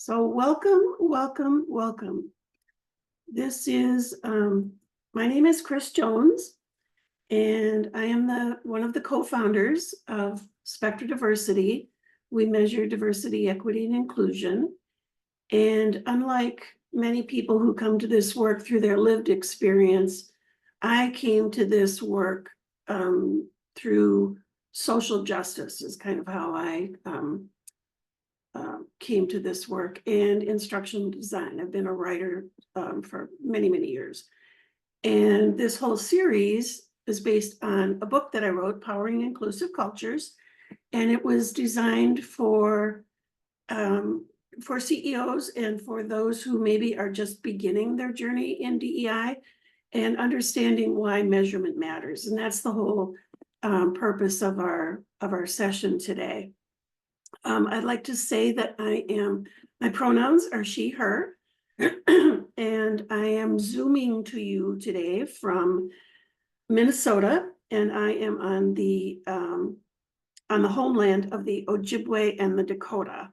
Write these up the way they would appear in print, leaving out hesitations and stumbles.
So welcome. This is, my name is Chris Jones, and I am one of the co-founders of Spectra Diversity. We measure diversity, equity, and inclusion. And unlike many people who come to this work through their lived experience, I came to this work through social justice is kind of how I came to this work, and instructional design. I've been a writer for many, many years. And this whole series is based on a book that I wrote, Powering Inclusive Cultures. And it was designed for CEOs and for those who maybe are just beginning their journey in DEI and understanding why measurement matters. And that's the whole purpose of our session today. I'd like to say that my pronouns are she, her, and I am Zooming to you today from Minnesota, and I am on the homeland of the Ojibwe and the Dakota.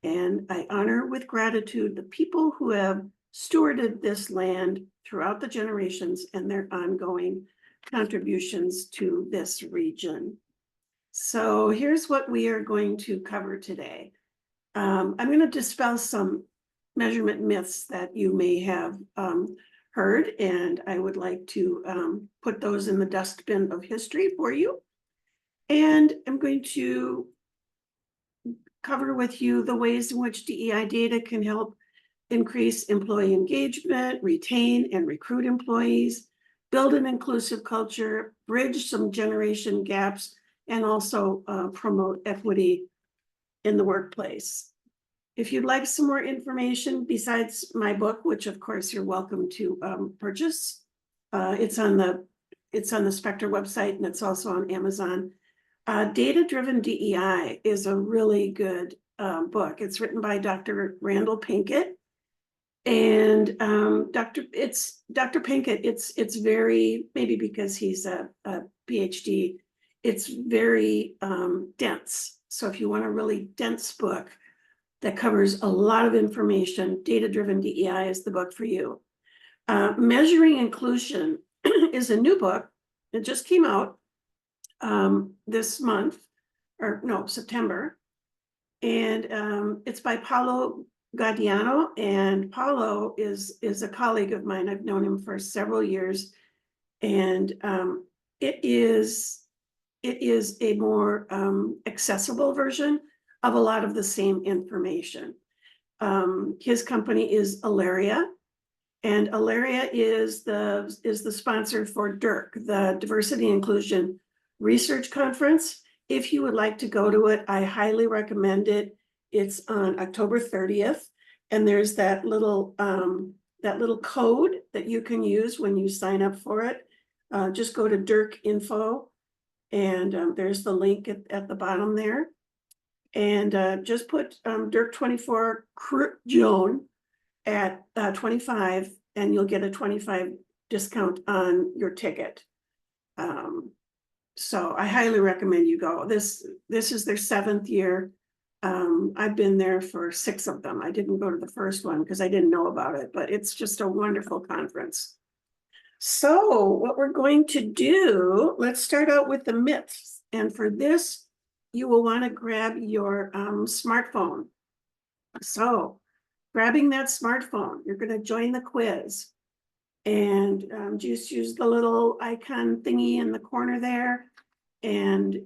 And I honor with gratitude the people who have stewarded this land throughout the generations and their ongoing contributions to this region. So here's what we are going to cover today. I'm going to dispel some measurement myths that you may have heard, and I would like to put those in the dustbin of history for you. And I'm going to cover with you the ways in which DEI data can help increase employee engagement, retain and recruit employees, build an inclusive culture, bridge some generation gaps, and also promote equity in the workplace. If you'd like some more information besides my book, which of course you're welcome to purchase, it's on the Spectra website, and it's also on Amazon. Data-driven DEI is a really good book. It's written by Dr. Randall Pinkett. And Dr. Pinkett, it's very, maybe because he's a PhD, it's very dense. So if you want a really dense book that covers a lot of information, Data-driven DEI is the book for you. Measuring Inclusion is a new book. It just came out this month, or no, September. And it's by Paulo Gaudiano, and Paulo is a colleague of mine. I've known him for several years, and it is a more accessible version of a lot of the same information. His company is Alaria, and Alaria is the sponsor for DIRC, the Diversity Inclusion Research Conference. If you would like to go to it, I highly recommend it. It's on October 30th, and there's that little code that you can use when you sign up for it. Just go to DIRC info, and there's the link at the bottom there. And just put DIRC 24 Joan at 25, and you'll get a 25 discount on your ticket. So I highly recommend you go. This is their 7th year. I've been there for 6 of them. I didn't go to the first one because I didn't know about it, but it's just a wonderful conference. So what we're going to do, let's start out with the myths. And for this, you will want to grab your smartphone. So grabbing that smartphone, you're going to join the quiz. And just use the little icon thingy in the corner there, and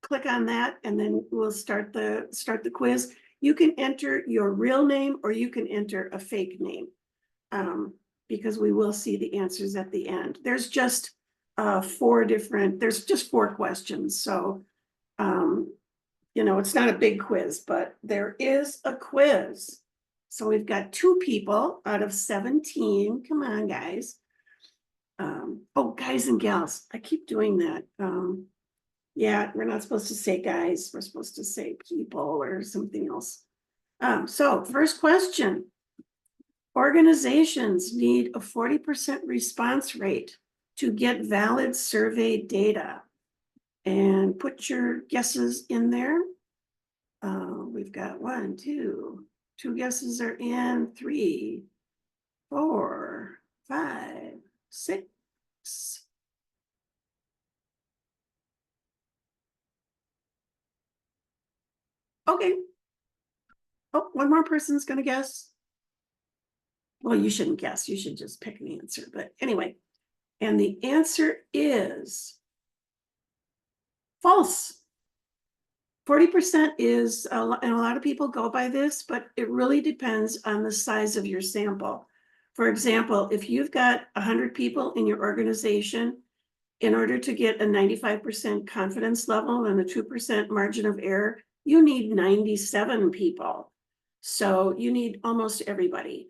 click on that, and then we'll start the quiz. You can enter your real name, or you can enter a fake name, because we will see the answers at the end. There's just 4 questions. So, it's not a big quiz, but there is a quiz. So we've got 2 people out of 17. Come on, guys. Oh, guys and gals. I keep doing that. Yeah, we're not supposed to say guys. We're supposed to say people or something else. So first question. Organizations need a 40% response rate to get valid survey data. And put your guesses in there. We've got 1, 2 guesses are in, 3, 4, 5, 6. Okay. Oh, one more person's gonna guess. Well, you shouldn't guess, you should just pick an answer, but anyway. And the answer is false. 40% is, and a lot of people go by this, but it really depends on the size of your sample. For example, if you've got 100 people in your organization, in order to get a 95% confidence level and a 2% margin of error, you need 97 people. So you need almost everybody.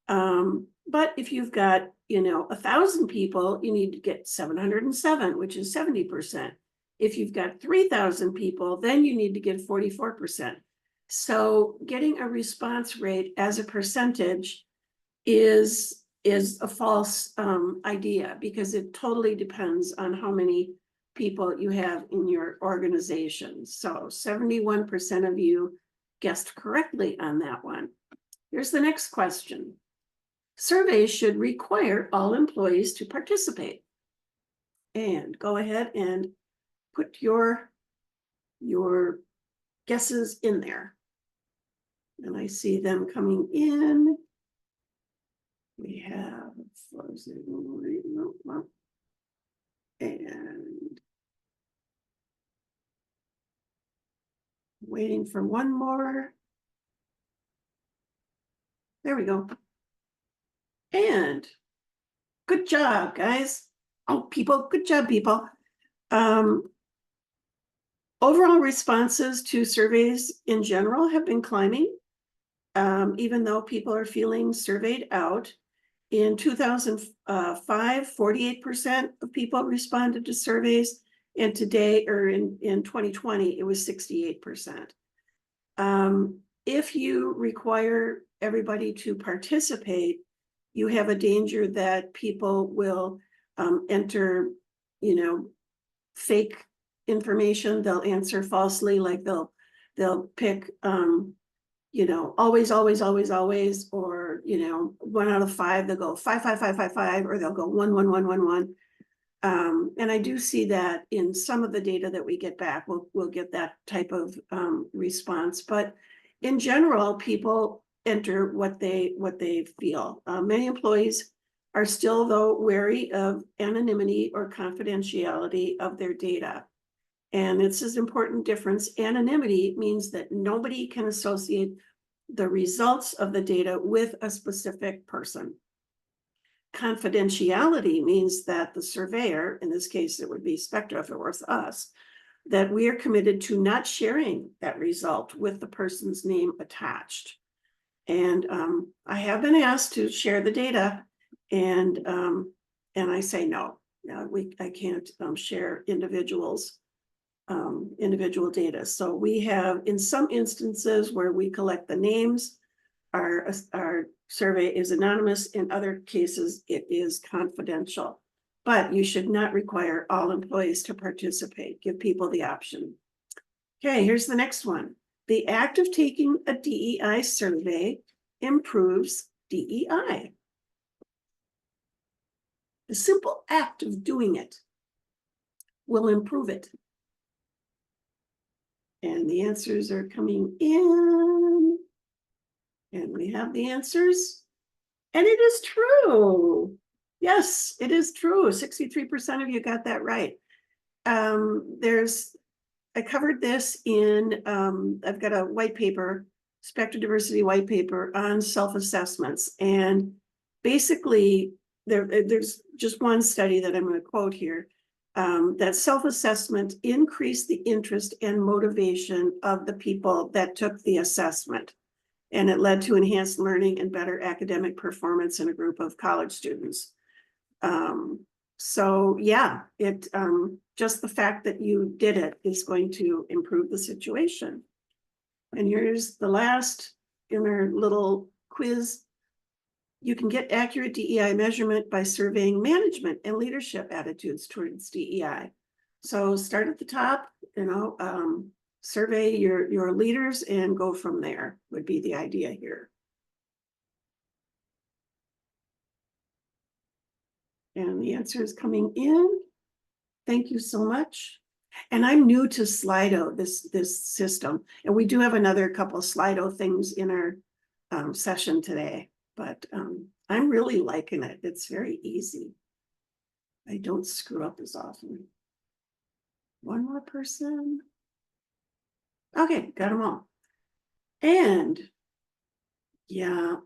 But if you've got, 1,000 people, you need to get 707, which is 70%. If you've got 3,000 people, then you need to get 44%. So getting a response rate as a percentage is a false idea, because it totally depends on how many people you have in your organization. So 71% of you guessed correctly on that one. Here's the next question. Surveys should require all employees to participate. And go ahead and put your guesses in there. And I see them coming in. We have and waiting for one more. There we go. And good job, guys. Oh, people, good job, people. Overall responses to surveys in general have been climbing, even though people are feeling surveyed out. In 2005, 48% of people responded to surveys, and today, or in 2020, it was 68%. If you require everybody to participate, you have a danger that people will enter, fake information. They'll answer falsely, like they'll pick, always, always, always, always, or 1 out of 5, they'll go 5, 5, 5, 5, 5, or they'll go 1, 1, 1, 1, 1. And I do see that in some of the data that we get back. We'll get that type of response, but in general, people enter what they feel. Many employees are still, though, wary of anonymity or confidentiality of their data. And this is an important difference. Anonymity means that nobody can associate the results of the data with a specific person. Confidentiality means that the surveyor, in this case, it would be Spectra if it was us, that we are committed to not sharing that result with the person's name attached. And I have been asked to share the data, and I say no. I can't share individual data. So we have, in some instances where we collect the names, our survey is anonymous. In other cases, it is confidential. But you should not require all employees to participate. Give people the option. Okay, here's the next one. The act of taking a DEI survey improves DEI. The simple act of doing it will improve it. And the answers are coming in. And we have the answers. And it is true. Yes, it is true. 63% of you got that right. I covered this in, I've got a white paper, Spectra Diversity white paper on self-assessments. And basically, there's just one study that I'm going to quote here, that self-assessment increased the interest and motivation of the people that took the assessment. And it led to enhanced learning and better academic performance in a group of college students. So yeah, just the fact that you did it is going to improve the situation. And here's the last in our little quiz. You can get accurate DEI measurement by surveying management and leadership attitudes towards DEI. So start at the top, survey your leaders and go from there would be the idea here. And the answer is coming in. Thank you so much. And I'm new to Slido, this system, and we do have another couple of Slido things in our session today, but I'm really liking it. It's very easy. I don't screw up as often. One more person. Okay, got them all. And yeah,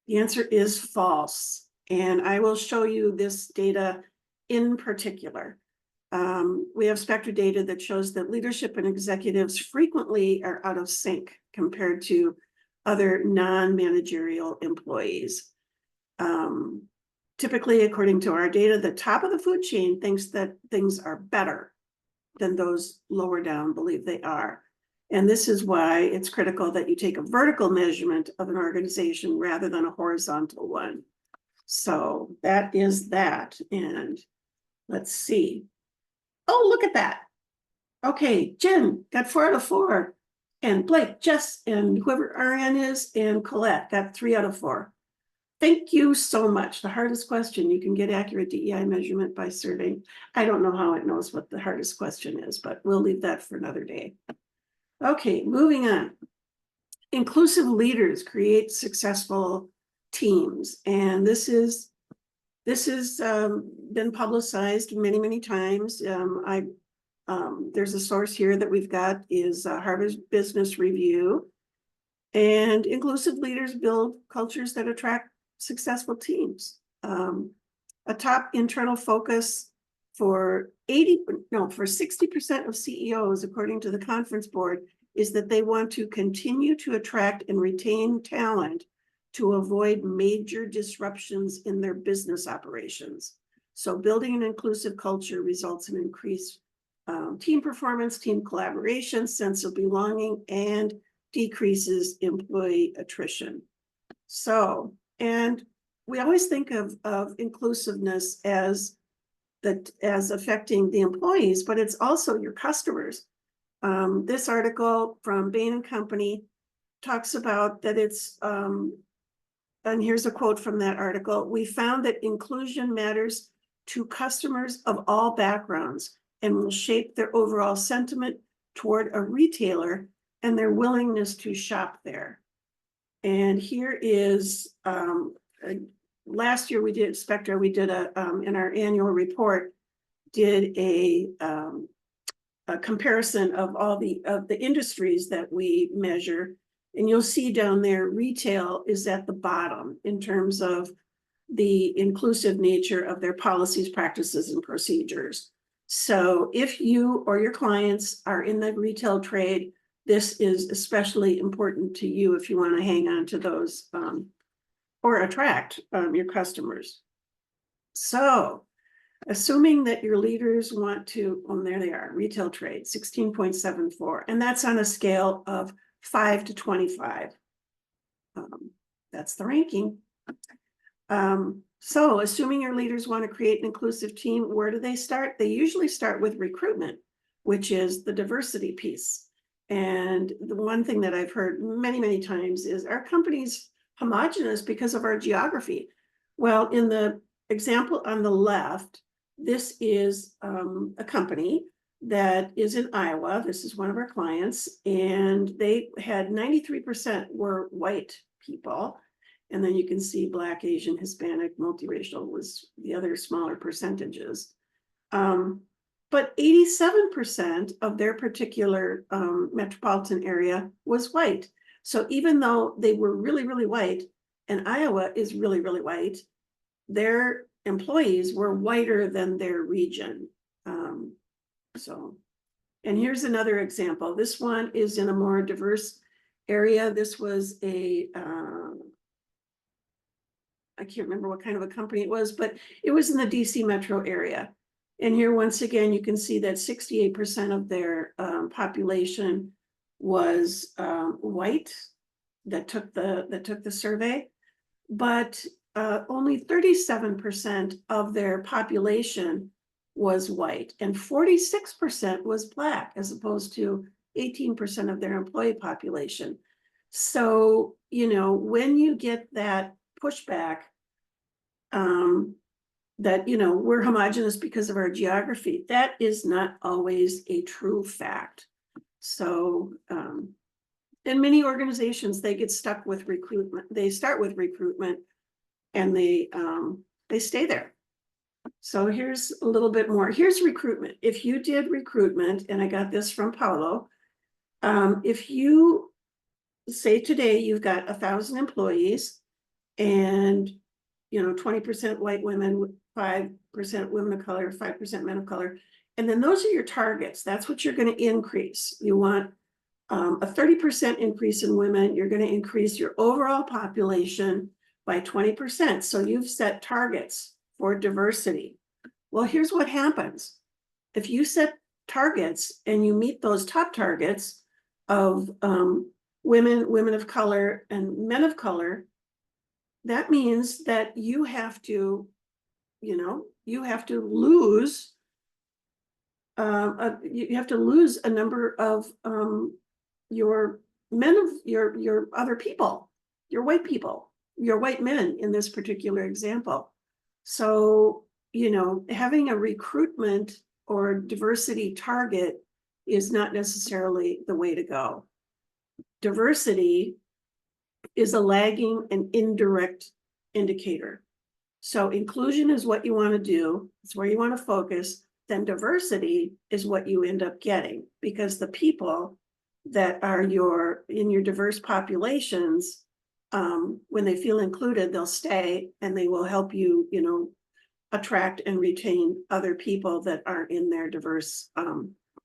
the answer is false. And I will show you this data in particular. We have Spectra data that shows that leadership and executives frequently are out of sync compared to other non-managerial employees. Typically, according to our data, the top of the food chain thinks that things are better than those lower down believe they are. And this is why it's critical that you take a vertical measurement of an organization rather than a horizontal one. So that is that. And let's see. Oh, look at that. Okay, Jen got 4 out of 4. And Blake, Jess, and whoever Ariane is, and Colette got 3 out of 4. Thank you so much. The hardest question, you can get accurate DEI measurement by surveying. I don't know how it knows what the hardest question is, but we'll leave that for another day. Okay, moving on. Inclusive leaders create successful teams. And this has been publicized many, many times. There's a source here that we've got is Harvard Business Review. And inclusive leaders build cultures that attract successful teams. A top internal focus for 60% of CEOs, according to the conference board, is that they want to continue to attract and retain talent to avoid major disruptions in their business operations. So building an inclusive culture results in increased team performance, team collaboration, sense of belonging, and decreases employee attrition. So, and we always think of inclusiveness as affecting the employees, but it's also your customers. This article from Bain & Company talks about that it's, and here's a quote from that article, "We found that inclusion matters to customers of all backgrounds and will shape their overall sentiment toward a retailer and their willingness to shop there." And here is, last year we did Spectra, we did in our annual report, did a comparison of all the industries that we measure. And you'll see down there, retail is at the bottom in terms of the inclusive nature of their policies, practices, and procedures. So if you or your clients are in the retail trade, this is especially important to you if you want to hang on to those or attract your customers. So assuming that your leaders want to, there they are, retail trade, 16.74, and that's on a scale of 5 to 25. That's the ranking. So assuming your leaders want to create an inclusive team, where do they start? They usually start with recruitment, which is the diversity piece. And the one thing that I've heard many, many times is our company's homogenous because of our geography. Well, in the example on the left, this is a company that is in Iowa. This is one of our clients, and they had 93% were white people. And then you can see Black, Asian, Hispanic, multiracial was the other smaller percentages. But 87% of their particular metropolitan area was white. So even though they were really, really white, and Iowa is really, really white, their employees were whiter than their region. And here's another example. This one is in a more diverse area. This was a, I can't remember what kind of a company it was, but it was in the DC metro area. And here, once again, you can see that 68% of their population was white that took the survey, but only 37% of their population was white, and 46% was Black, as opposed to 18% of their employee population. So, you know, when you get that pushback, that, you know, we're homogenous because of our geography, that is not always a true fact. So, in many organizations, they get stuck with recruitment. They start with recruitment and they stay there. So here's a little bit more. Here's recruitment. If you did recruitment, and I got this from Paulo, if you say today you've got 1,000 employees and, you know, 20% white women, 5% women of color, 5% men of color, and then those are your targets. That's what you're going to increase. You want a 30% increase in women. You're going to increase your overall population by 20%. So you've set targets for diversity. Well, here's what happens. If you set targets and you meet those top targets of women of color, and men of color, that means that you have to, you know, you have to lose a number of your men of your other people, your white people, your white men in this particular example. So, you know, having a recruitment or diversity target is not necessarily the way to go. Diversity is a lagging and indirect indicator. So inclusion is what you want to do. It's where you want to focus. Then diversity is what you end up getting, because the people that are in your diverse populations, when they feel included, they'll stay and they will help you, you know, attract and retain other people that are in their diverse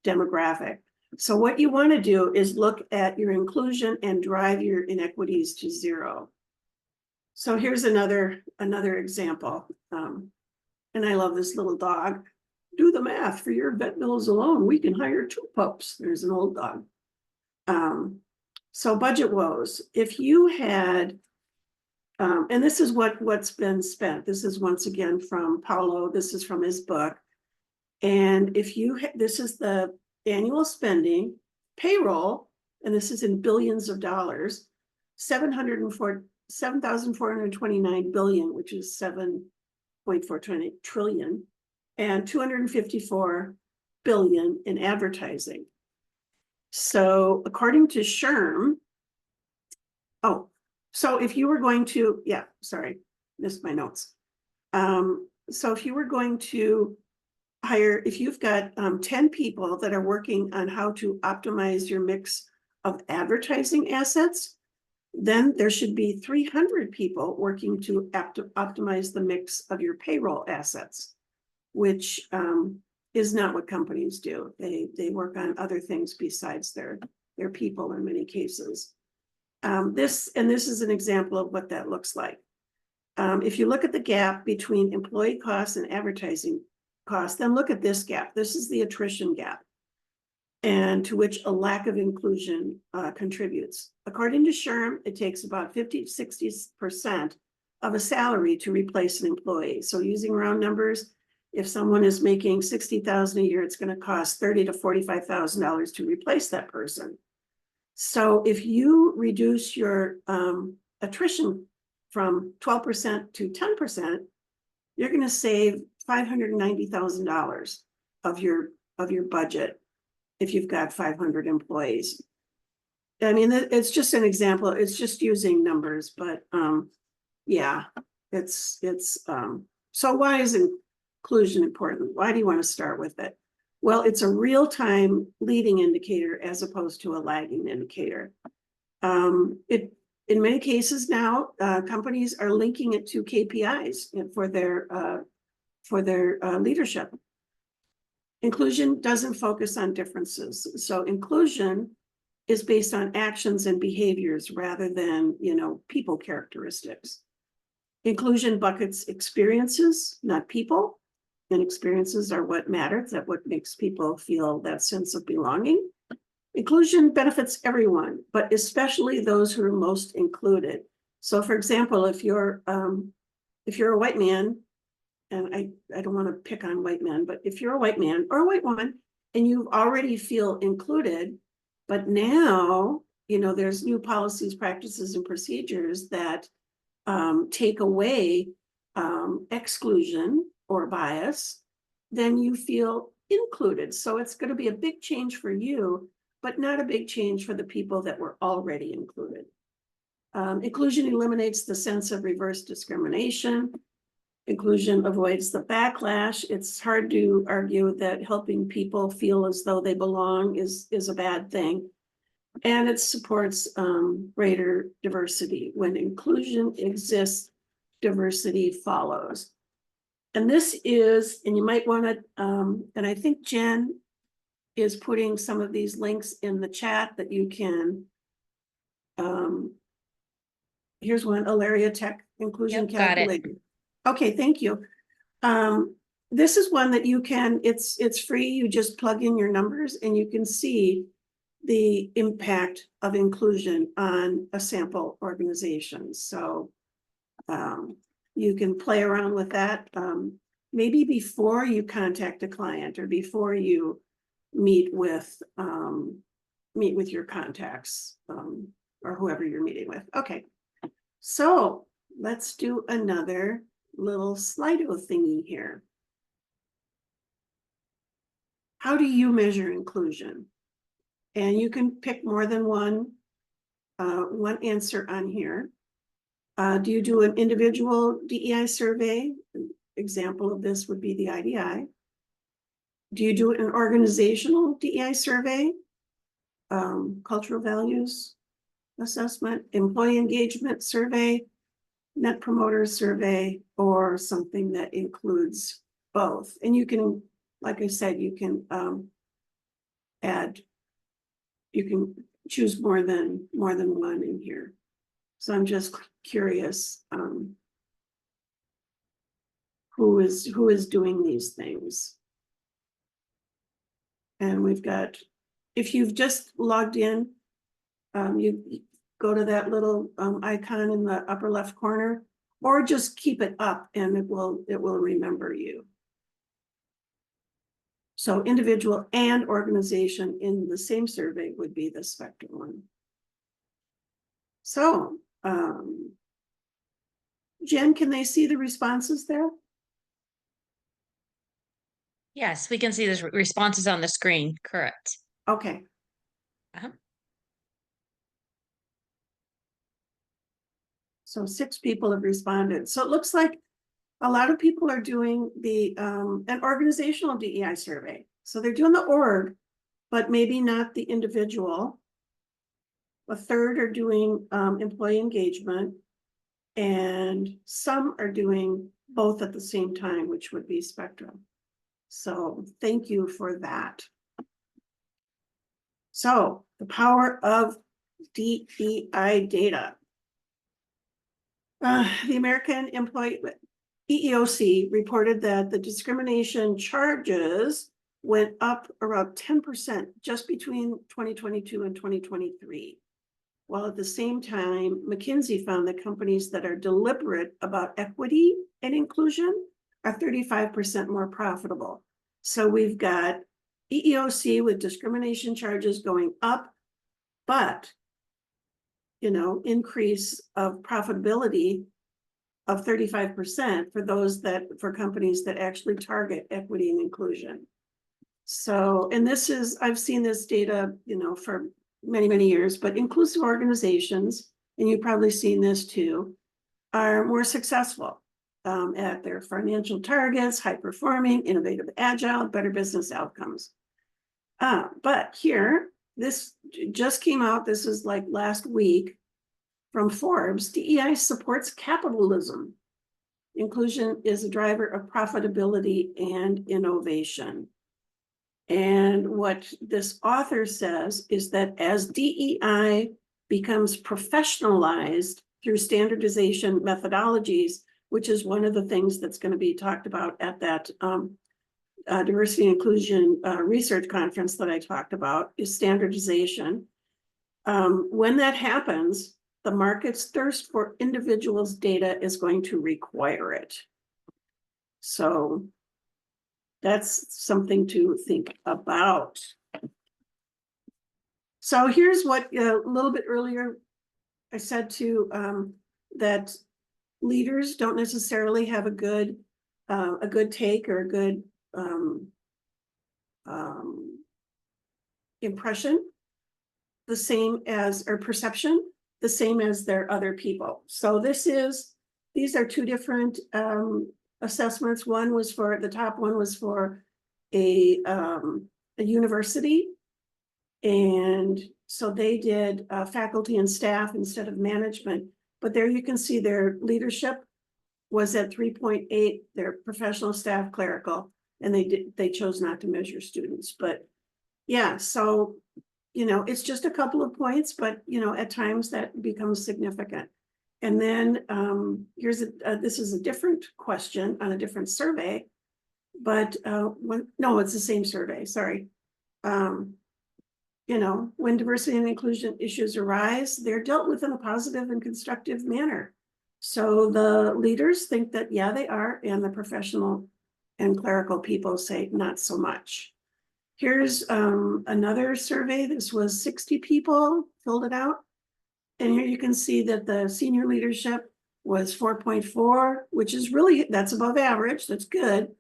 demographic. So what you want to do is look at your inclusion and drive your inequities to zero. So here's another example. And I love this little dog. Do the math for your vet bills alone. We can hire 2 pups. There's an old dog. So budget woes. If you had, and this is what's been spent. This is once again from Paulo. This is from his book. And if you, this is the annual spending, payroll, and this is in billions of dollars, 7,429 billion, which is 7.4 trillion, and 254 billion in advertising. So according to SHRM, so if you were going to, missed my notes. So if you were going to hire, if you've got 10 people that are working on how to optimize your mix of advertising assets, then there should be 300 people working to optimize the mix of your payroll assets, which is not what companies do. They work on other things besides their people in many cases. This is an example of what that looks like. If you look at the gap between employee costs and advertising costs, then look at this gap. This is the attrition gap, and to which a lack of inclusion contributes. According to SHRM, it takes about 50–60% of a salary to replace an employee. So using round numbers, if someone is making $60,000 a year, it's going to cost $30,000 to $45,000 to replace that person. So if you reduce your attrition from 12% to 10%, you're going to save $590,000 of your budget if you've got 500 employees. I mean, it's just an example. It's just using numbers, but yeah, it's so why is inclusion important? Why do you want to start with it? Well, it's a real-time leading indicator as opposed to a lagging indicator. In many cases now, companies are linking it to KPIs for their leadership. Inclusion doesn't focus on differences. So inclusion is based on actions and behaviors rather than, you know, people characteristics. Inclusion buckets experiences, not people. And experiences are what matters, that what makes people feel that sense of belonging. Inclusion benefits everyone, but especially those who are most included. So for example, if you're a white man, and I don't want to pick on white men, but if you're a white man or a white woman and you already feel included, But now, there's new policies, practices, and procedures that take away exclusion or bias, then you feel included. So it's going to be a big change for you, but not a big change for the people that were already included. Inclusion eliminates the sense of reverse discrimination. Inclusion avoids the backlash. It's hard to argue that helping people feel as though they belong is a bad thing. And it supports greater diversity. When inclusion exists, diversity follows. And this is, and you might want to, and I think Jen is putting some of these links in the chat that you can, here's one, Alaria Tech Inclusion Calculator. Okay, thank you. This is one that you can, it's free. You just plug in your numbers and you can see the impact of inclusion on a sample organization. So you can play around with that. Maybe before you contact a client or before you meet with your contacts or whoever you're meeting with. Okay, so let's do another little Slido thingy here. How do you measure inclusion? And you can pick more than one answer on here. Do you do an individual DEI survey? An example of this would be the IDI. Do you do an organizational DEI survey? Cultural values assessment, employee engagement survey, net promoter survey, or something that includes both. And you can, like I said, you can you can choose more than one in here. So I'm just curious who is doing these things. And we've got, if you've just logged in, you go to that little icon in the upper left corner, or just keep it up and it will remember you. So individual and organization in the same survey would be the Spectra one. So Jen, can they see the responses there? Yes, we can see the responses on the screen, correct. Okay. So 6 people have responded. So it looks like a lot of people are doing the an organizational DEI survey. So they're doing the org, but maybe not the individual. A third are doing employee engagement, and some are doing both at the same time, which would be Spectra. So thank you for that. So the power of DEI data. The American Employee EEOC reported that the discrimination charges went up around 10% just between 2022 and 2023. While at the same time, McKinsey found that companies that are deliberate about equity and inclusion are 35% more profitable. So we've got EEOC with discrimination charges going up, but increase of profitability of 35% for companies that actually target equity and inclusion. So, and I've seen this data, for many, many years, but inclusive organizations, and you've probably seen this too, are more successful at their financial targets, high performing, innovative, agile, better business outcomes. But here, this just came out, this is like last week from Forbes, DEI supports capitalism. Inclusion is a driver of profitability and innovation. And what this author says is that as DEI becomes professionalized through standardization methodologies, which is one of the things that's going to be talked about at that diversity and inclusion research conference that I talked about, is standardization. When that happens, the market's thirst for individuals' data is going to require it. So that's something to think about. So here's what, a little bit earlier, I said that leaders don't necessarily have a good take or a good impression, the same as, or perception, the same as their other people. So these are two different assessments. One was for, the top one was for a university. And so they did faculty and staff instead of management. But there you can see their leadership was at 3.8, their professional staff clerical, and they chose not to measure students. But yeah, so it's just a couple of points, but at times that becomes significant. And then this is a different question on a different survey, but no, it's the same survey, sorry. When diversity and inclusion issues arise, they're dealt with in a positive and constructive manner. So the leaders think that, yeah, they are, and the professional and clerical people say not so much. Here's another survey. This was 60 people filled it out. And here you can see that the senior leadership was 4.4, which is really, that's above average. That's good.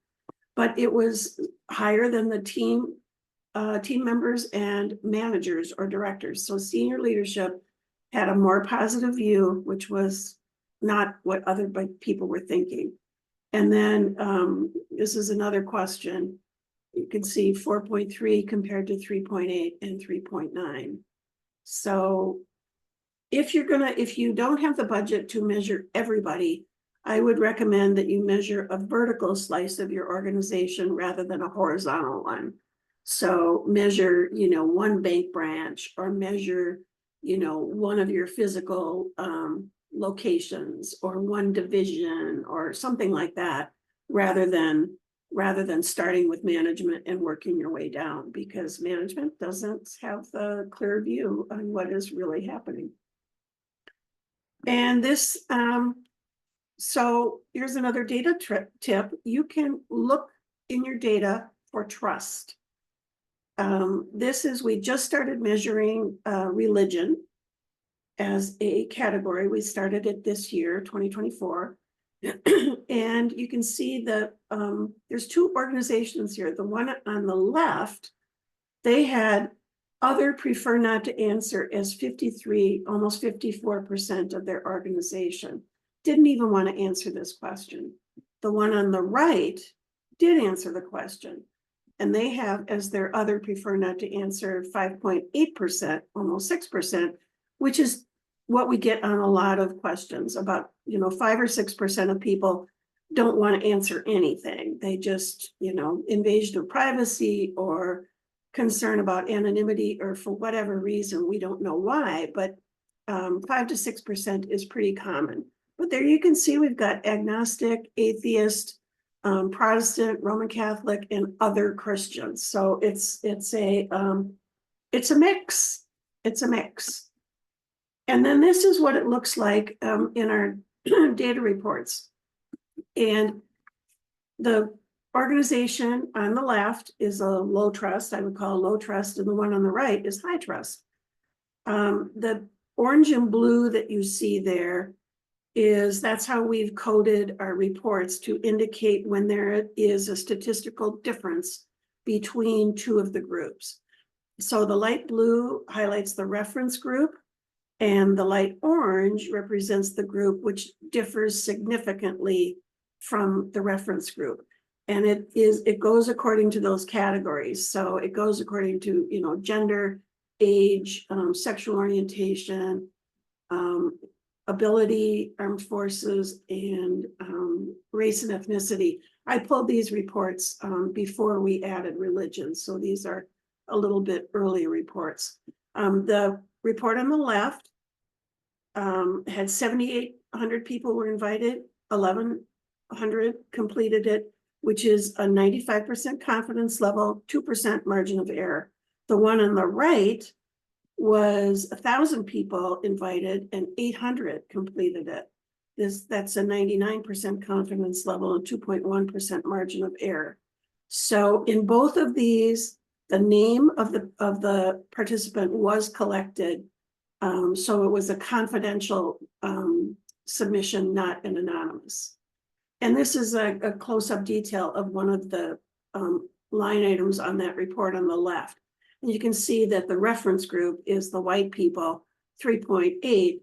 But it was higher than the team members and managers or directors. So senior leadership had a more positive view, which was not what other people were thinking. And then this is another question. You can see 4.3 compared to 3.8 and 3.9. So if you don't have the budget to measure everybody, I would recommend that you measure a vertical slice of your organization rather than a horizontal one. So measure, one bank branch, or measure, one of your physical locations, or one division, or something like that, rather than starting with management and working your way down, because management doesn't have the clear view on what is really happening. And this, so here's another data tip. You can look in your data for trust. We just started measuring religion as a category. We started it this year, 2024. And you can see that there's two organizations here. The one on the left, they had other prefer not to answer as 53, almost 54% of their organization. Didn't even want to answer this question. The one on the right did answer the question. And they have as their other prefer not to answer 5.8%, almost 6%, which is what we get on a lot of questions about, 5 or 6% of people don't want to answer anything. They just, invasion of privacy or concern about anonymity, or for whatever reason, we don't know why, but 5 to 6% is pretty common. But there you can see we've got agnostic, atheist, Protestant, Roman Catholic, and other Christians. So it's a mix. It's a mix. And then this is what it looks like in our data reports. And the organization on the left is a low trust, I would call low trust, and the one on the right is high trust. The orange and blue that you see there that's how we've coded our reports to indicate when there is a statistical difference between two of the groups. So the light blue highlights the reference group, and the light orange represents the group which differs significantly from the reference group. And it goes according to those categories. So it goes according to, gender, age, sexual orientation, ability, armed forces, and race and ethnicity. I pulled these reports before we added religion. So these are a little bit earlier reports. The report on the left had 7,800 people were invited, 1,100 completed it, which is a 95% confidence level, 2% margin of error. The one on the right was 1,000 people invited and 800 completed it. That's a 99% confidence level and 2.1% margin of error. So in both of these, The name of the participant was collected. So it was a confidential submission, not an anonymous. And this is a close-up detail of one of the line items on that report on the left. And you can see that the reference group is the white people, 3.8,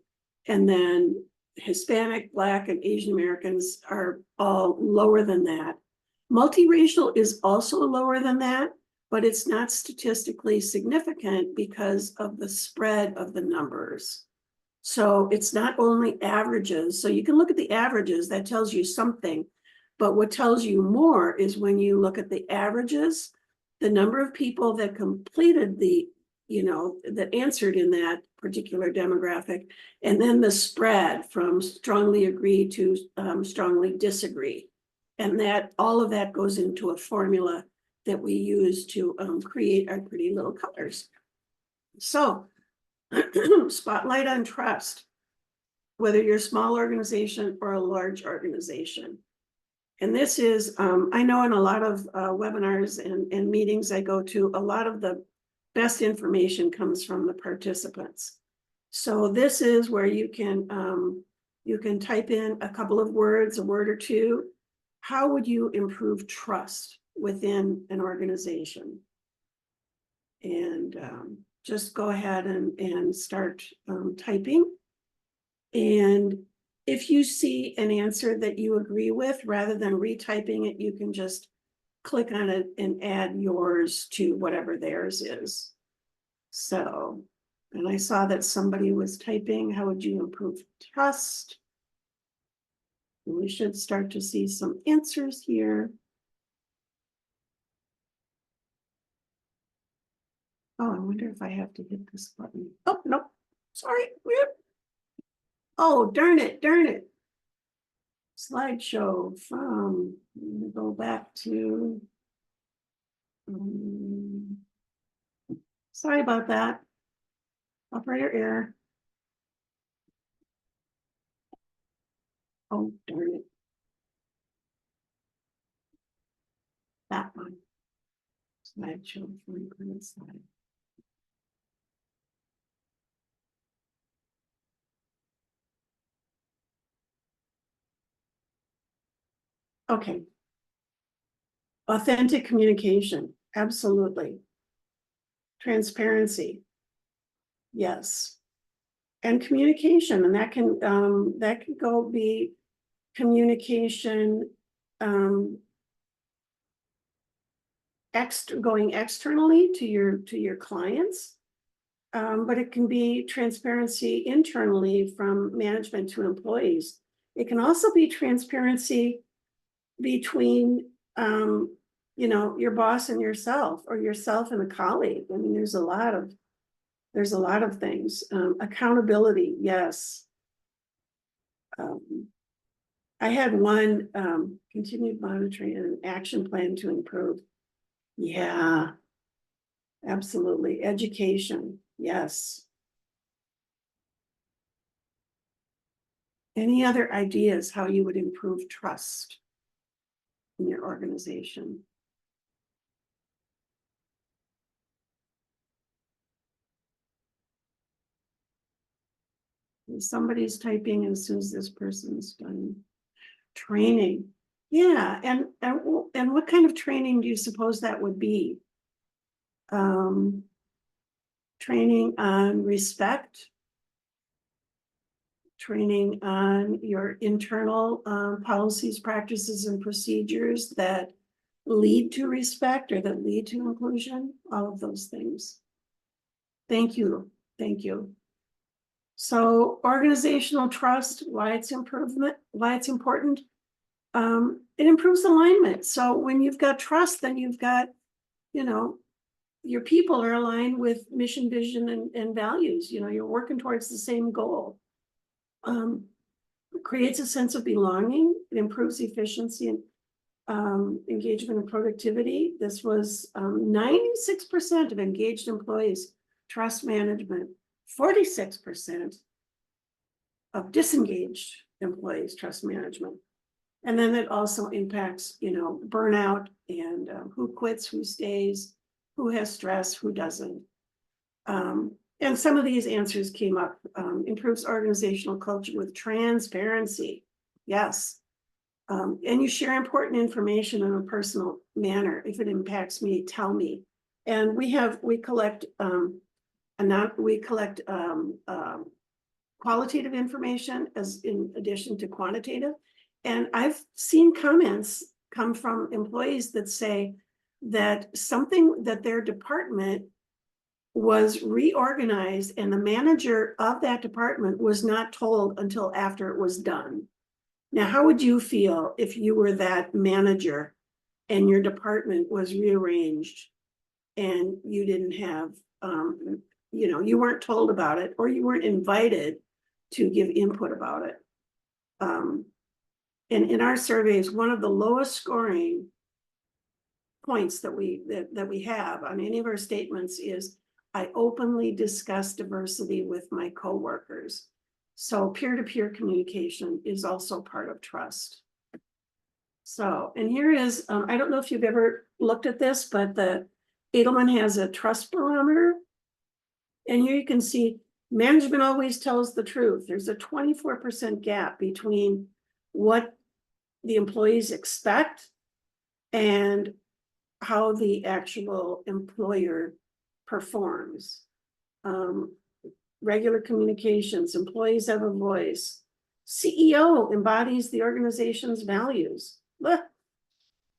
and then Hispanic, Black, and Asian Americans are all lower than that. Multiracial is also lower than that, but it's not statistically significant because of the spread of the numbers. So it's not only averages. So you can look at the averages, that tells you something. But what tells you more is when you look at the averages, the number of people that completed the, that answered in that particular demographic, and then the spread from strongly agree to strongly disagree. And that all of that goes into a formula that we use to create our pretty little colors. So spotlight on trust, whether you're a small organization or a large organization. And this is, I know in a lot of webinars and meetings I go to, a lot of the best information comes from the participants. So this is where you can type in a couple of words, a word or two. How would you improve trust within an organization? And just go ahead and start typing. And if you see an answer that you agree with, rather than retyping it, you can just click on it and add yours to whatever theirs is. So, and I saw that somebody was typing, how would you improve trust? And we should start to see some answers here. Oh, I wonder if I have to hit this button. Oh, no, sorry. Oh, darn it. Slideshow from, I'm gonna go back to, sorry about that. Operator error. Oh, darn it. That one. Slideshow from current slide. Okay. Authentic communication, absolutely. Transparency, yes. And communication, and that can go be communication going externally to your clients, but it can be transparency internally from management to employees. It can also be transparency between your boss and yourself, or yourself and a colleague. I mean, there's a lot of things. Accountability, yes. I had one continued monitoring and an action plan to improve. Yeah, absolutely. Education, yes. Any other ideas how you would improve trust in your organization? Somebody's typing as soon as this person's done. Training, yeah, and what kind of training do you suppose that would be? Training on respect, training on your internal policies, practices, and procedures that lead to respect or that lead to inclusion, all of those things. Thank you. So organizational trust, why it's important. It improves alignment. So when you've got trust, then you've got, your people are aligned with mission, vision, and values. You're working towards the same goal. It creates a sense of belonging. It improves efficiency and engagement and productivity. This was 96% of engaged employees trust management, 46% of disengaged employees trust management. And then it also impacts, burnout and who quits, who stays, who has stress, who doesn't. And some of these answers came up, improves organizational culture with transparency. Yes. And you share important information in a personal manner. If it impacts me, tell me. And we collect qualitative information as in addition to quantitative. And I've seen comments come from employees that say that something that their department was reorganized and the manager of that department was not told until after it was done. Now, how would you feel if you were that manager and your department was rearranged and you didn't have, you weren't told about it or you weren't invited to give input about it? And in our surveys, one of the lowest scoring points that we have on any of our statements is, I openly discuss diversity with my coworkers. So peer-to-peer communication is also part of trust. So, and here is, I don't know if you've ever looked at this, but the Edelman has a trust barometer. And here you can see management always tells the truth. There's a 24% gap between what the employees expect and how the actual employer performs. Regular communications, employees have a voice. CEO embodies the organization's values.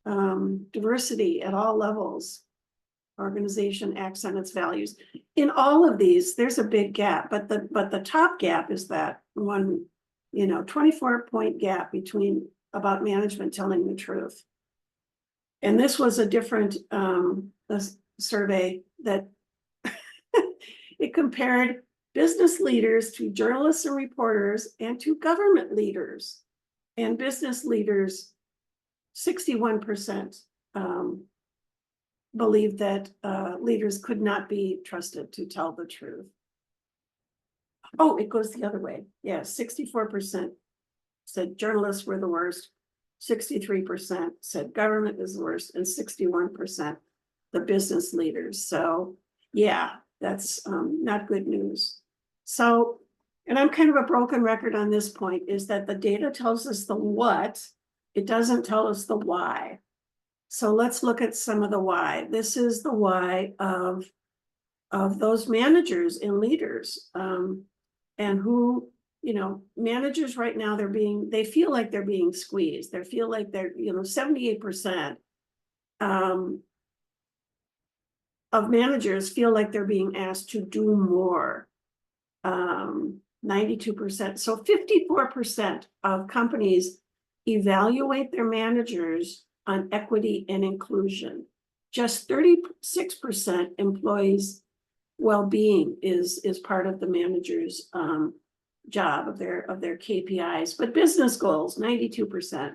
Diversity at all levels. Organization acts on its values. In all of these, there's a big gap, but the top gap is that one, 24-point gap between about management telling the truth. And this was a different survey that it compared business leaders to journalists and reporters and to government leaders. And business leaders, 61% believed that leaders could not be trusted to tell the truth. Oh, it goes the other way. Yeah, 64% said journalists were the worst. 63% said government is the worst, and 61% the business leaders. So yeah, that's not good news. So, and I'm kind of a broken record on this point, is that the data tells us the what, it doesn't tell us the why. So let's look at some of the why. This is the why of those managers and leaders, and who, managers right now, they feel like they're being squeezed. They feel like they're, 78% of managers feel like they're being asked to do more. 92%. So 54% of companies evaluate their managers on equity and inclusion. Just 36% employees' well-being is part of the manager's job of their KPIs, but business goals, 92%.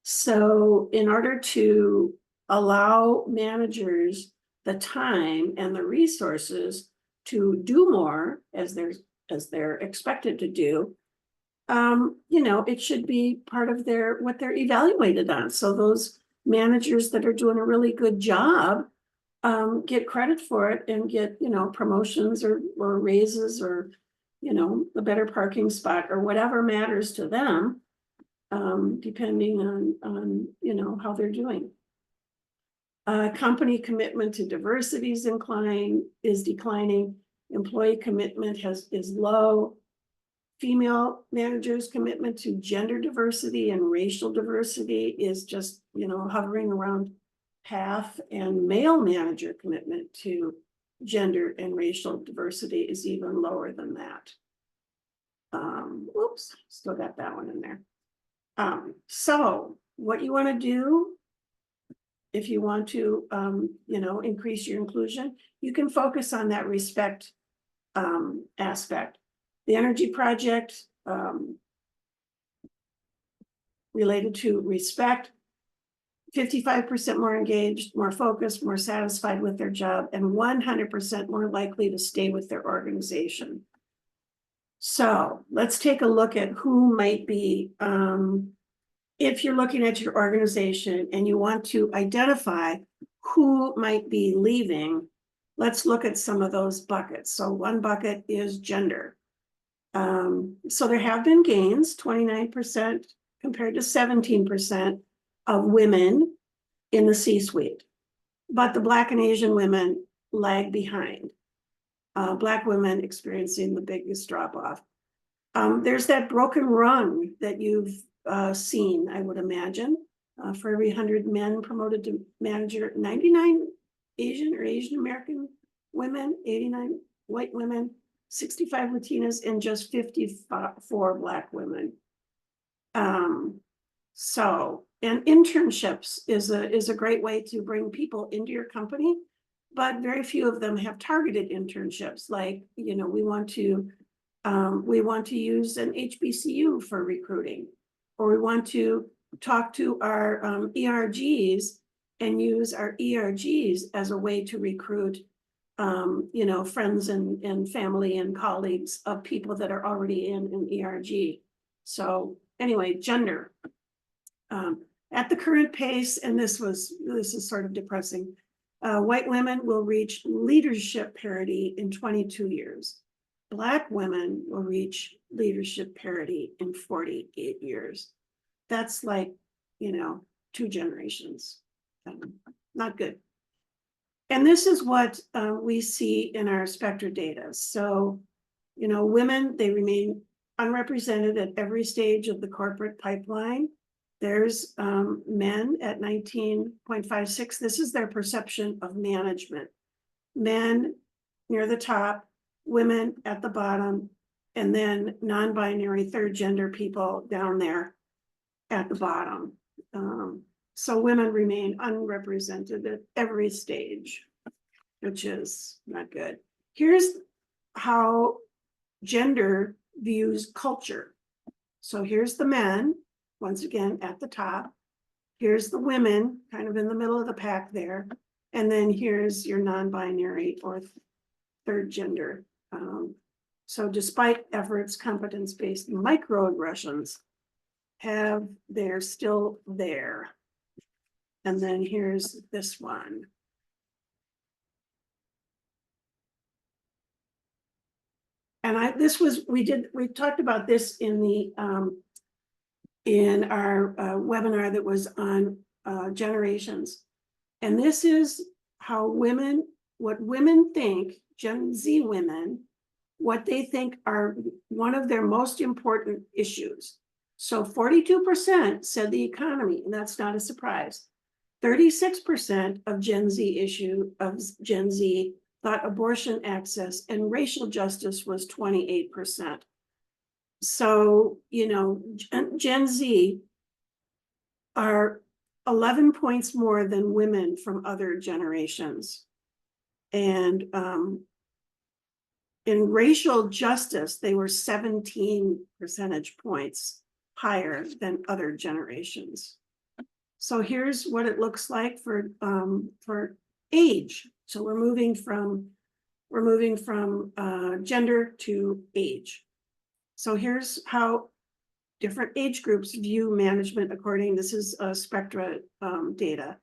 So in order to allow managers the time and the resources to do more as they're expected to do, it should be part of what they're evaluated on. So those managers that are doing a really good job get credit for it and get, promotions or raises or, a better parking spot or whatever matters to them, depending on, how they're doing. Company commitment to diversity is declining. Employee commitment is low. Female managers' commitment to gender diversity and racial diversity is just, hovering around half, and male manager commitment to gender and racial diversity is even lower than that. Oops, still got that one in there. So what you want to do, if you want to, increase your inclusion, you can focus on that respect aspect. The energy project related to respect, 55% more engaged, more focused, more satisfied with their job, and 100% more likely to stay with their organization. So let's take a look at who might be, if you're looking at your organization and you want to identify who might be leaving, let's look at some of those buckets. So one bucket is gender. So there have been gains, 29% compared to 17% of women in the C-suite. But the Black and Asian women lag behind. Black women experiencing the biggest drop off. There's that broken rung that you've seen, I would imagine. For every 100 men promoted to manager, 99 Asian or Asian American women, 89 white women, 65 Latinas, and just 54 Black women. And internships is a great way to bring people into your company, but very few of them have targeted internships. Like, you know, we want to use an HBCU for recruiting, or we want to talk to our ERGs and use our ERGs as a way to recruit, you know, friends and family and colleagues of people that are already in an ERG. So anyway, gender. At the current pace, and this is sort of depressing, white women will reach leadership parity in 22 years. Black women will reach leadership parity in 48 years. That's like, you know, 2 generations. Not good. And this is what we see in our Spectra data. So, you know, women, they remain unrepresented at every stage of the corporate pipeline. There's men at 19.56. This is their perception of management. Men near the top, women at the bottom, and then non-binary third gender people down there at the bottom. So women remain unrepresented at every stage, which is not good. Here's how gender views culture. So here's the men, once again, at the top. Here's the women, kind of in the middle of the pack there. And then here's your non-binary or third gender. So despite efforts, competence-based microaggressions they're still there. And then here's this one. And we talked about this in the in our webinar that was on generations. And this is how what women think, Gen Z women, what they think are one of their most important issues. So 42% said the economy, and that's not a surprise. 36% of Gen Z thought abortion access and racial justice was 28%. So, you know, Gen Z are 11 points more than women from other generations. And in racial justice, they were 17 percentage points higher than other generations. So here's what it looks like for age. So we're moving from gender to age. So here's how different age groups view management according, this is Spectra data,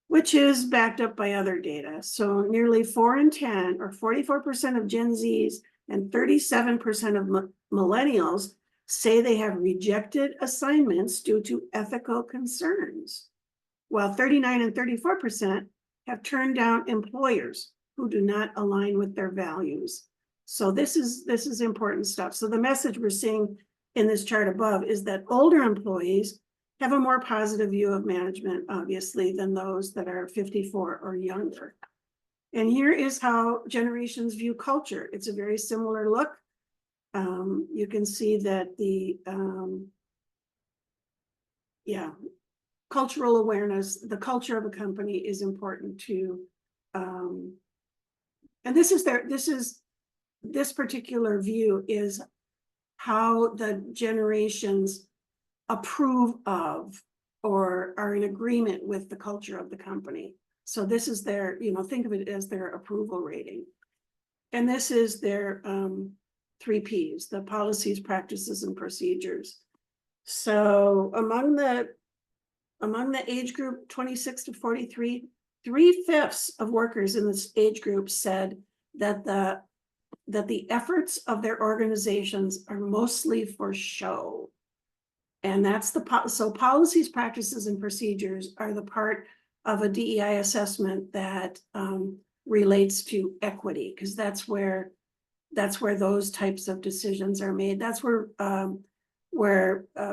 which is backed up by other data. So nearly 4 in 10, or 44% of Gen Zs and 37% of millennials say they have rejected assignments due to ethical concerns, while 39 and 34% have turned down employers who do not align with their values. So this is important stuff. So the message we're seeing in this chart above is that older employees have a more positive view of management, obviously, than those that are 54 or younger. And here is how generations view culture. It's a very similar look. You can see that the cultural awareness, the culture of a company is important to, and this particular view is how the generations approve of or are in agreement with the culture of the company. So this is their, you know, think of it as their approval rating. And this is their 3 Ps, the policies, practices, and procedures. So among the age group 26 to 43, 3/5 of workers in this age group said that the efforts of their organizations are mostly for show. And that's so policies, practices, and procedures are the part of a DEI assessment that relates to equity, because that's where those types of decisions are made. That's where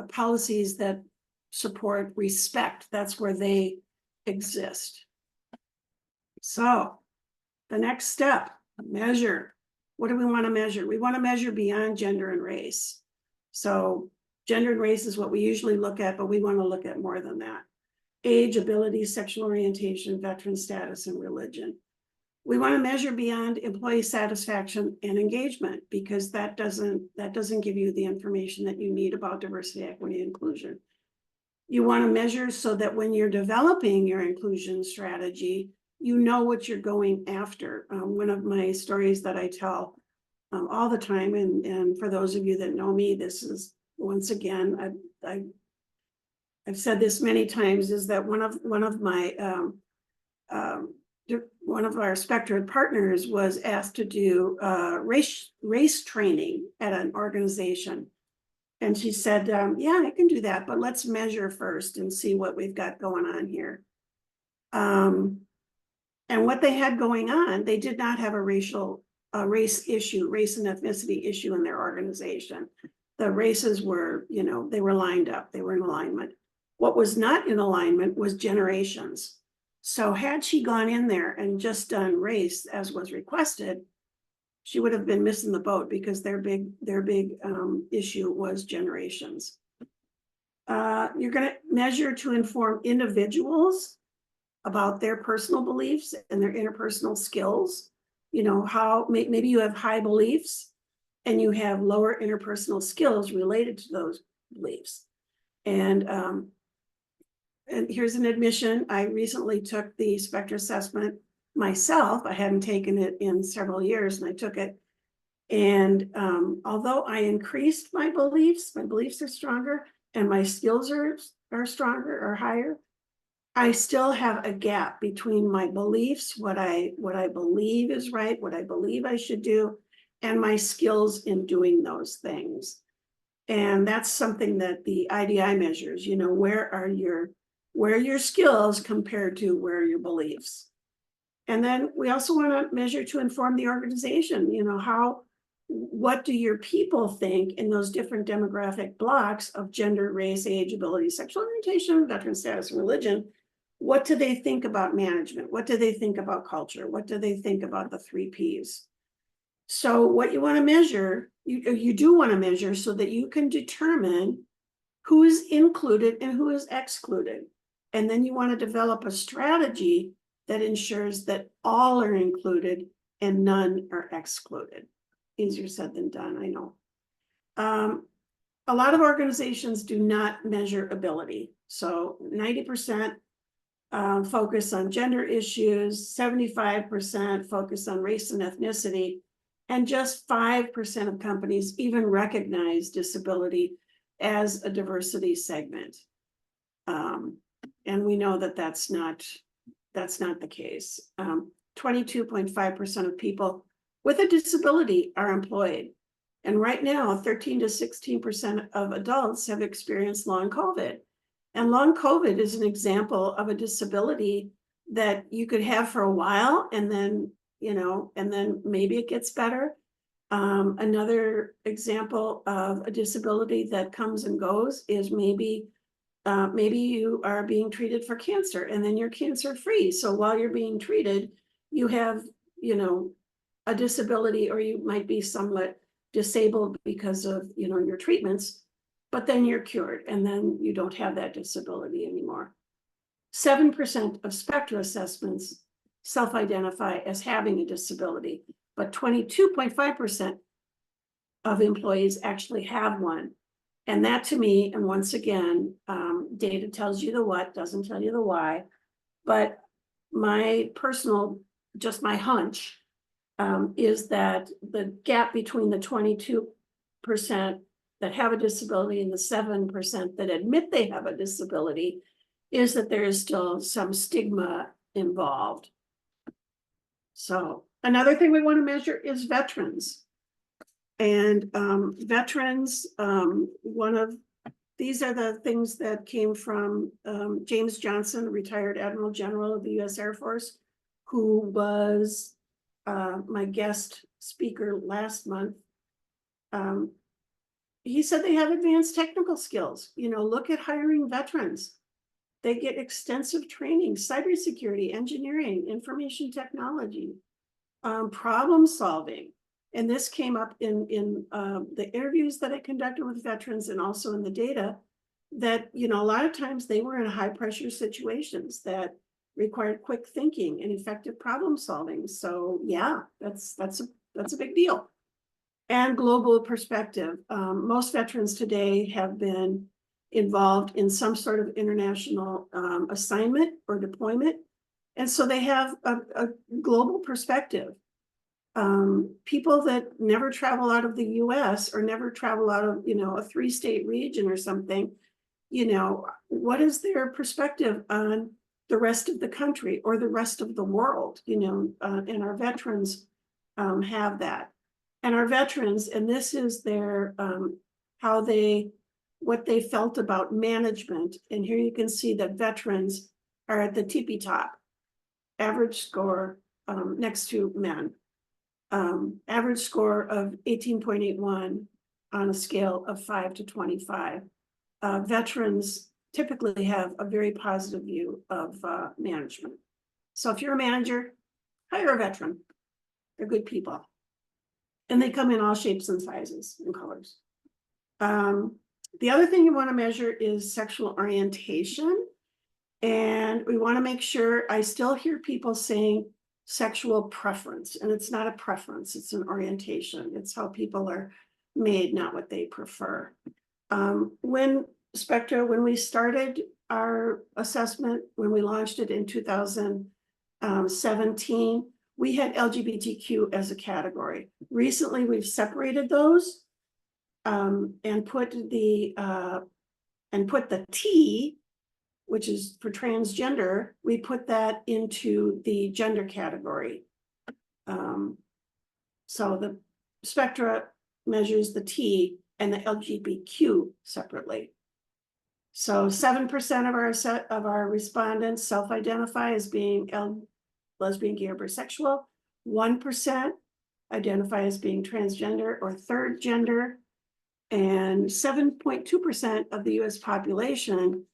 policies that support respect, that's where they exist. So the next step, measure. What do we want to measure? We want to measure beyond gender and race. So gender and race is what we usually look at, but we want to look at more than that. Age, ability, sexual orientation, veteran status, and religion. We want to measure beyond employee satisfaction and engagement, because that doesn't give you the information that you need about diversity, equity, and inclusion. You want to measure so that when you're developing your inclusion strategy, you know what you're going after. One of my stories that I tell all the time, and for those of you that know me, this is, once again, I've said this many times, is that one of our Spectra partners was asked to do race training at an organization. And she said, yeah, I can do that, but let's measure first and see what we've got going on here. And what they had going on, they did not have a race issue, race and ethnicity issue in their organization. The races were, they were lined up, they were in alignment. What was not in alignment was generations. So had she gone in there and just done race as was requested, she would have been missing the boat, because their big issue was generations. You're going to measure to inform individuals about their personal beliefs and their interpersonal skills. How maybe you have high beliefs and you have lower interpersonal skills related to those beliefs. And here's an admission. I recently took the Spectra assessment myself. I hadn't taken it in several years, and I took it. And although I increased my beliefs are stronger, and my skills are stronger or higher, I still have a gap between my beliefs, what I believe is right, what I believe I should do, and my skills in doing those things. And that's something that the IDI measures. Where are your skills compared to where are your beliefs? And then we also want to measure to inform the organization. What do your people think in those different demographic blocks of gender, race, age, ability, sexual orientation, veteran status, and religion? What do they think about management? What do they think about culture? What do they think about the 3 Ps? So what you want to measure, you do want to measure so that you can determine who is included and who is excluded. And then you want to develop a strategy that ensures that all are included and none are excluded. Easier said than done, I know. A lot of organizations do not measure ability. So 90% focus on gender issues, 75% focus on race and ethnicity, and just 5% of companies even recognize disability as a diversity segment. And we know that that's not the case. 22.5% of people with a disability are employed. And right now, 13 to 16% of adults have experienced long COVID. And long COVID is an example of a disability that you could have for a while, and then, and then maybe it gets better. Another example of a disability that comes and goes is maybe you are being treated for cancer and then you're cancer free. So while you're being treated, you have, a disability, or you might be somewhat disabled because of, your treatments, but then you're cured and then you don't have that disability anymore. 7% of Spectra assessments self-identify as having a disability, but 22.5% of employees actually have one. And that, to me, and once again, data tells you the what, doesn't tell you the why, but my personal, just my hunch, is that the gap between the 22% that have a disability and the 7% that admit they have a disability is that there is still some stigma involved. So another thing we want to measure is veterans. And veterans, these are the things that came from James Johnson, retired Admiral General of the U.S. Air Force, who was my guest speaker last month. He said they have advanced technical skills. You know, look at hiring veterans. They get extensive training, cybersecurity, engineering, information technology, problem solving. And this came up in the interviews that I conducted with veterans and also in the data that, you know, a lot of times they were in high pressure situations that required quick thinking and effective problem solving. So yeah, that's a big deal. And global perspective. Most veterans today have been involved in some sort of international assignment or deployment. And so they have a global perspective. People that never travel out of the US or never travel out of, you know, a 3-state region or something, you know, what is their perspective on the rest of the country or the rest of the world, you know, and our veterans have that. And our veterans, and this is their, what they felt about management. And here you can see that veterans are at the tippy top, average score next to men. Average score of 18.81 on a scale of 5 to 25. Veterans typically have a very positive view of management. So if you're a manager, hire a veteran. They're good people. And they come in all shapes and sizes and colors. The other thing you want to measure is sexual orientation. And we want to make sure, I still hear people saying sexual preference, and it's not a preference, it's an orientation. It's how people are made, not what they prefer. When Spectra, when we started our assessment, when we launched it in 2017, we had LGBTQ as a category. Recently, we've separated those and put the T, which is for transgender, we put that into the gender category. So the Spectra measures the T and the LGBTQ separately. So 7% of our respondents self-identify as being lesbian, gay, or bisexual. 1% identify as being transgender or third gender. And 7.2% of the US population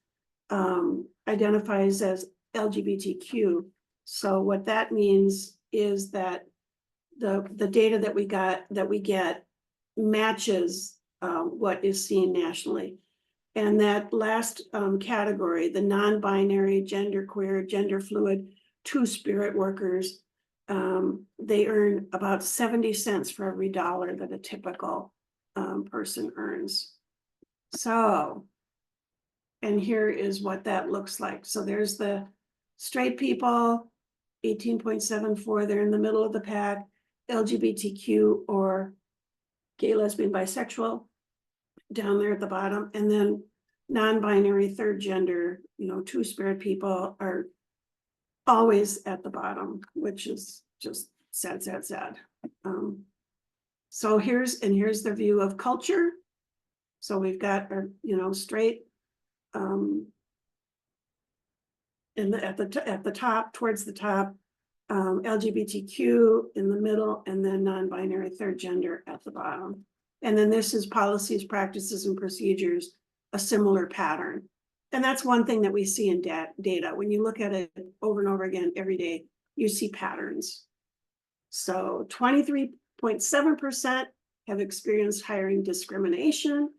identifies as LGBTQ. So what that means is that the data that we get matches what is seen nationally. And that last category, the non-binary, genderqueer, gender fluid, two-spirit workers, they earn about 70 cents for every dollar that a typical person earns. So, and here is what that looks like. So there's the straight people, 18.74, they're in the middle of the pack. LGBTQ or gay, lesbian, bisexual, down there at the bottom. And then non-binary, third gender, you know, two-spirit people are always at the bottom, which is just sad, sad, sad. So here's the view of culture. So we've got our, you know, straight at the top, towards the top, LGBTQ in the middle, and then non-binary third gender at the bottom. And then this is policies, practices, and procedures, a similar pattern. And that's one thing that we see in data. When you look at it over and over again every day, you see patterns. So 23.7% have experienced hiring discrimination,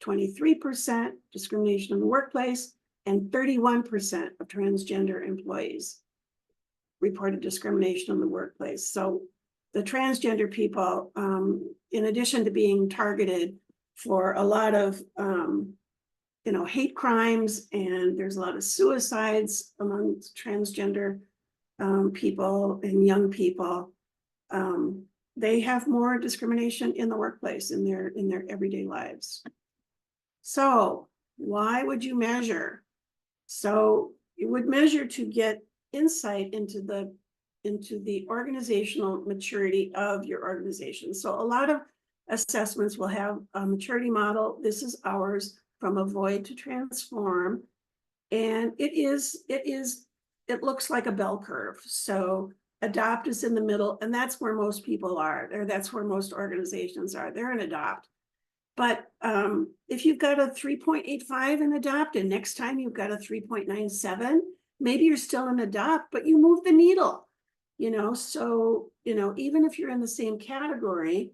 23% discrimination in the workplace, and 31% of transgender employees reported discrimination in the workplace. So the transgender people, in addition to being targeted for a lot of you know, hate crimes, and there's a lot of suicides among transgender people and young people, they have more discrimination in the workplace in their everyday lives. So why would you measure? So you would measure to get insight into the organizational maturity of your organization. So a lot of assessments will have a maturity model. This is ours, from avoid to transform. And it looks like a bell curve. So adopt is in the middle, and that's where most people are, or that's where most organizations are. They're in adopt. But if you've got a 3.85 in adopt, and next time you've got a 3.97, maybe you're still in adopt, but you move the needle, so, even if you're in the same category,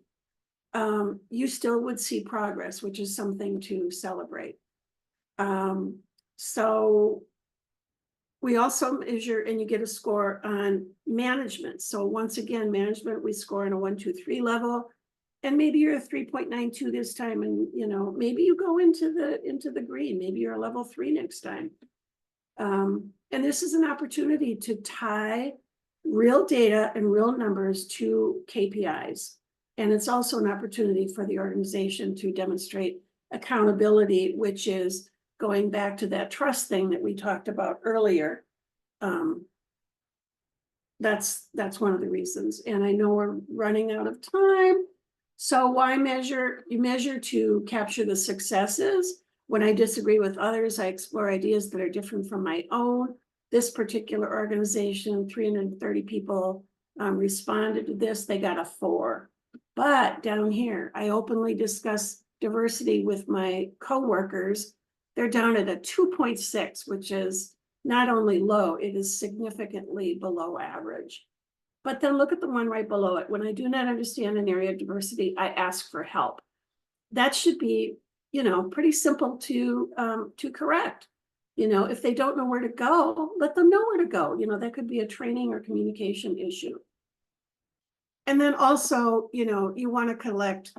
you still would see progress, which is something to celebrate. So we also measure, and you get a score on management. So once again, management, we score on a 1, 2, 3 level. And maybe you're a 3.92 this time, and maybe you go into the green. Maybe you're a level 3 next time. And this is an opportunity to tie real data and real numbers to KPIs. And it's also an opportunity for the organization to demonstrate accountability, which is going back to that trust thing that we talked about earlier. That's one of the reasons. And I know we're running out of time. So why measure? You measure to capture the successes. When I disagree with others, I explore ideas that are different from my own. This particular organization, 330 people responded to this. They got a 4. But down here, I openly discuss diversity with my coworkers. They're down at a 2.6, which is not only low, it is significantly below average. But then look at the one right below it. When I do not understand an area of diversity, I ask for help. That should be, pretty simple to correct. If they don't know where to go, let them know where to go. That could be a training or communication issue. And then also, you want to collect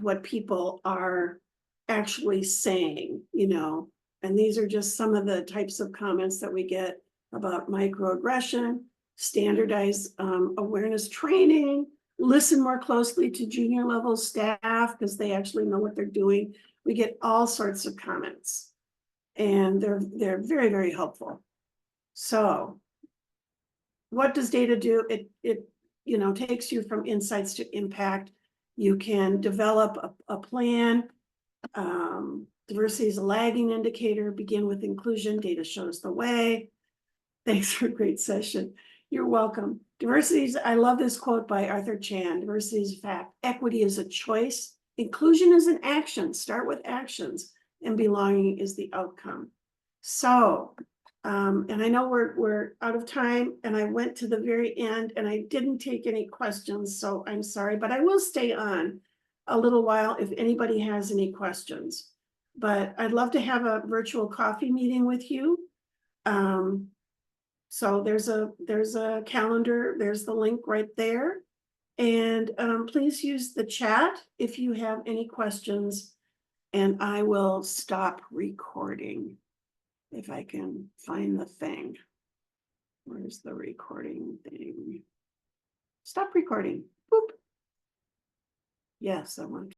what people are actually saying, and these are just some of the types of comments that we get about microaggression. Standardize awareness training, listen more closely to junior level staff because they actually know what they're doing. We get all sorts of comments, and they're very, very helpful. So what does data do? It takes you from insights to impact. You can develop a plan. Diversity is a lagging indicator. Begin with inclusion. Data shows the way. Thanks for a great session. You're welcome. Diversity, I love this quote by Arthur Chan. Diversity is a fact. Equity is a choice. Inclusion is an action. Start with actions, and belonging is the outcome. So, and I know we're out of time, and I went to the very end, and I didn't take any questions, so I'm sorry, but I will stay on a little while if anybody has any questions. But I'd love to have a virtual coffee meeting with you. So there's a calendar, there's the link right there. And please use the chat if you have any questions, and I will stop recording if I can find the thing. Where's the recording thing? Stop recording. Boop. Yes, I want to.